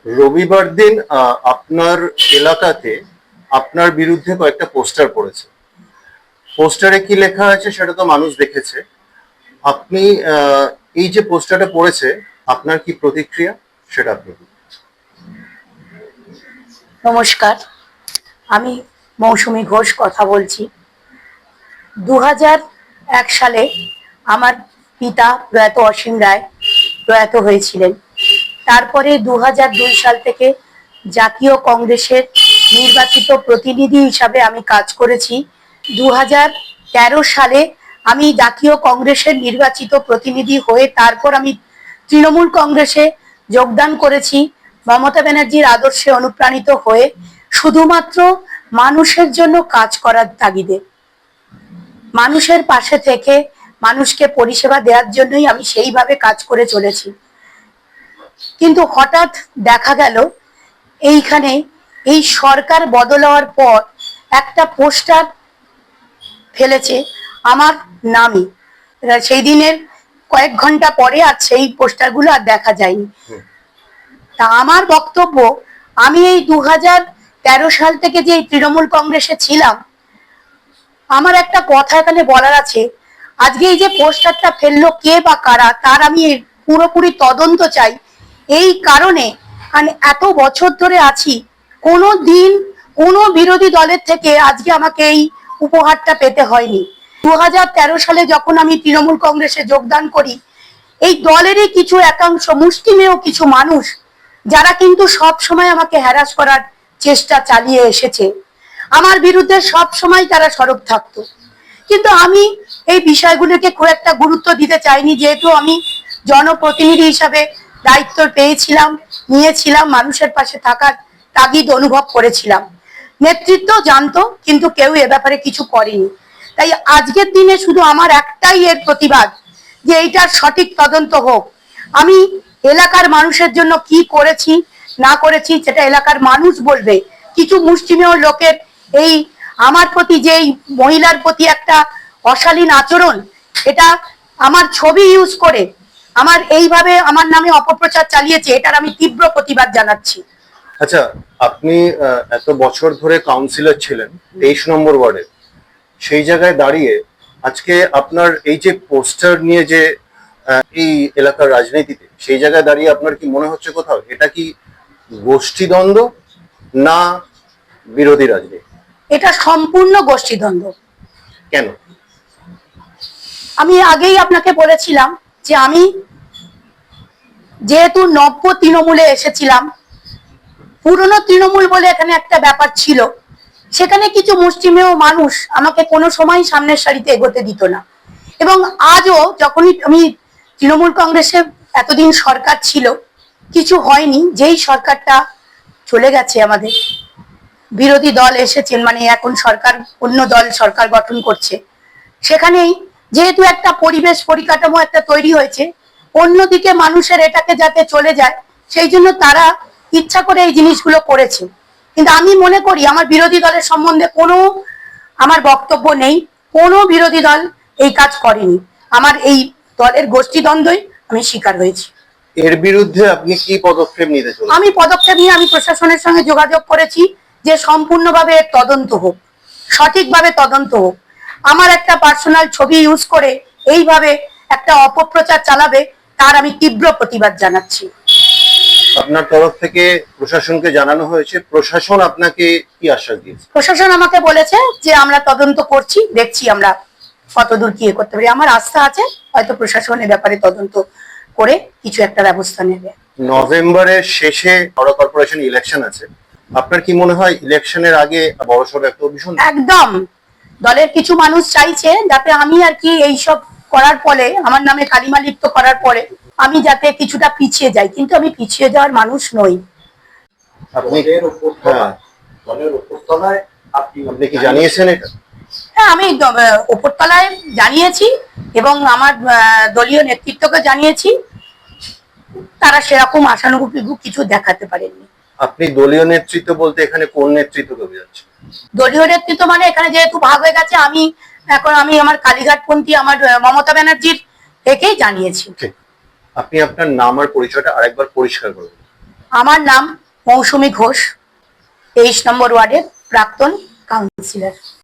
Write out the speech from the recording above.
রবিবার দিন আপনার এলাকাতে আপনার বিরুদ্ধে কয়েকটা পোস্টার পড়েছে। পোস্টারে কি লেখা আছে সেটা তো মানুষ দেখেছে। আপনি এই যে পোস্টারটা পড়েছে, আপনার কি প্রতিক্রিয়া সেটা আপনি বলুন। নমস্কার, আমি মৌসুমী ঘোষ কথা বলছি। 2001 সালে আমার পিতা প্রয়াত অসীম রায় প্রয়াত হয়েছিলেন। তারপরে 2002 সাল থেকে জাতীয় কংগ্রেসের নির্বাচিত প্রতিনিধি হিসাবে আমি কাজ করেছি। 2013 সালে আমি জাতীয় কংগ্রেসের নির্বাচিত প্রতিনিধি হয়ে তারপর আমি তৃণমূল কংগ্রেসে যোগদান করেছি। মমতা ব্যানার্জির আদর্শে অনুপ্রাণিত হয়ে শুধুমাত্র মানুষের জন্য কাজ করার তাগিদে, মানুষের পাশে থেকে মানুষকে পরিষেবা দেওয়ার জন্যই আমি সেইভাবে কাজ করে চলেছি। কিন্তু হঠাৎ দেখা গেল এইখানে এই সরকার বদল হওয়ার পর একটা পোস্টার ফেলেছে আমার নামে। সেই দিনের কয়েক ঘন্টা পরে আর সেই পোস্টারগুলো আর দেখা যায়নি। তা আমার বক্তব্য, আমি এই 2013 সাল থেকে যে তৃণমূল কংগ্রেসে ছিলাম, আমার একটা কথা এখানে বলার আছে। আজকে এই যে পোস্টারটা ফেললো কে বা কারা, তার আমি পুরোপুরি তদন্ত চাই। এই কারণে আমি এত বছর ধরে আছি, কোনো দিন কোনো বিরোধী দলের থেকে আজকে আমাকে এই উপহারটা পেতে হয়নি। 2013 সালে যখন আমি তৃণমূল কংগ্রেসে যোগদান করি, এই দলেরই কিছু একাংশ মুষ্টিমেয় কিছু মানুষ যারা কিন্তু সব সময় আমাকে হ্যারাস করার চেষ্টা চালিয়ে এসেছে, আমার বিরুদ্ধে সব সময় তারা সরব থাকতো। কিন্তু আমি এই বিষয়গুলোকে খুব একটা গুরুত্ব দিতে চাইনি, যেহেতু আমি জনপ্রতিনিধি হিসাবে দায়িত্ব পেয়েছিলাম, নিয়েছিলাম, মানুষের পাশে থাকার তাগিদ অনুভব করেছিলাম। নেতৃত্ব জানতো, কিন্তু কেউ এ ব্যাপারে কিছু করেনি। তাই আজকের দিনে শুধু আমার একটাই এর প্রতিবাদ, যে এইটার সঠিক তদন্ত হোক। আমি এলাকার মানুষের জন্য কি করেছি না করেছি সেটা এলাকার মানুষ বলবে। কিছু মুষ্টিমেয় লোকের এই আমার প্রতি, যে মহিলার প্রতি একটা অশালীন আচরণ, এটা আমার ছবি ইউজ করে আমার এইভাবে আমার নামে অপপ্রচার চালিয়েছে, এটার আমি তীব্র প্রতিবাদ জানাচ্ছি। আচ্ছা, আপনি এত বছর ধরে কাউন্সিলর ছিলেন 23 নম্বর ওয়ার্ডে, সেই জায়গায় দাঁড়িয়ে আজকে আপনার এই যে পোস্টার নিয়ে যে এই এলাকার রাজনীতিতে, সেই জায়গায় দাঁড়িয়ে আপনার কি মনে হচ্ছে কোথাও এটা কি গোষ্ঠীদ্বন্দ্ব না বিরোধী রাজনীতি? এটা সম্পূর্ণ গোষ্ঠীদ্বন্দ্ব। কেন? আমি আগেই আপনাকে বলেছিলাম যে আমি যেহেতু নব্য তৃণমূলে এসেছিলাম, পুরনো তৃণমূল বলে এখানে একটা ব্যাপার ছিল, সেখানে কিছু মুষ্টিমেয় মানুষ আমাকে কোনো সময় সামনের সারিতে এগোতে দিত না। এবং আজও যখনই আমি তৃণমূল কংগ্রেসে এতদিন সরকার ছিল, কিছু হয়নি। যেই সরকারটা চলে গেছে, আমাদের বিরোধী দল এসেছেন, মানে এখন সরকার অন্য দল সরকার গঠন করছে, সেখানেই যেহেতু একটা পরিবেশ পরিকাঠামো একটা তৈরি হয়েছে, অন্যদিকে মানুষের এটাকে যাতে চলে যায়, সেই জন্য তারা ইচ্ছা করে এই জিনিসগুলো করেছে। কিন্তু আমি মনে করি আমার বিরোধী দলের সম্বন্ধে কোনো আমার বক্তব্য নেই, কোনো বিরোধী দল এই কাজ করেনি। আমার এই দলের গোষ্ঠীদ্বন্দ্বই আমি শিকার হয়েছি। এর বিরুদ্ধে আপনি কি পদক্ষেপ নিতে চলেছেন? আমি পদক্ষেপ নিয়ে আমি প্রশাসনের সঙ্গে যোগাযোগ করেছি যে সম্পূর্ণভাবে তদন্ত হোক, সঠিকভাবে তদন্ত হোক। আমার একটা পার্সোনাল ছবি ইউজ করে এইভাবে একটা অপপ্রচার চালাবে, তার আমি তীব্র প্রতিবাদ জানাচ্ছি। আপনার তরফ থেকে প্রশাসনকে জানানো হয়েছে, প্রশাসন আপনাকে কি আশ্বাস দিয়েছে? প্রশাসন আমাকে বলেছে যে আমরা তদন্ত করছি, দেখছি আমরা কতদূর কি করতে পারি। আমার আস্থা আছে হয়তো প্রশাসন এ ব্যাপারে তদন্ত করে কিছু একটা ব্যবস্থা নেবে। নভেম্বরের শেষে বড় কর্পোরেশন ইলেকশন আছে, আপনার কি মনে হয় ইলেকশনের আগে বড়সড় একটা অভিযান? একদম, দলের কিছু মানুষ চাইছে যাতে আমি আর কি এইসব করার ফলে, আমার নামে কালিমালিপ্ত করার পরে আমি যাতে কিছুটা পিছিয়ে যাই, কিন্তু আমি পিছিয়ে যাওয়ার মানুষ নই। আপনি আপনি কি জানিয়েছেন এটা? হ্যাঁ, আমি উপরতলায় জানিয়েছি এবং আমার দলীয় নেতৃত্বকে জানিয়েছি, তারা সেরকম আশানুরূপ কিছু দেখাতে পারেননি। আপনি দলীয় নেতৃত্ব বলতে এখানে কোন নেতৃত্বকে বোঝাচ্ছেন? দলীয় নেতৃত্ব মানে এখানে যেহেতু ভাগ হয়ে গেছে, আমি এখন আমার কালীঘাটপন্থী আমার মমতা ব্যানার্জির থেকেই জানিয়েছি। আপনি আপনার নাম আর পরিচয়টা আরেকবার পরিষ্কার করুন। আমার নাম মৌসুমী ঘোষ, 23 নম্বর ওয়ার্ডের প্রাক্তন কাউন্সিলর।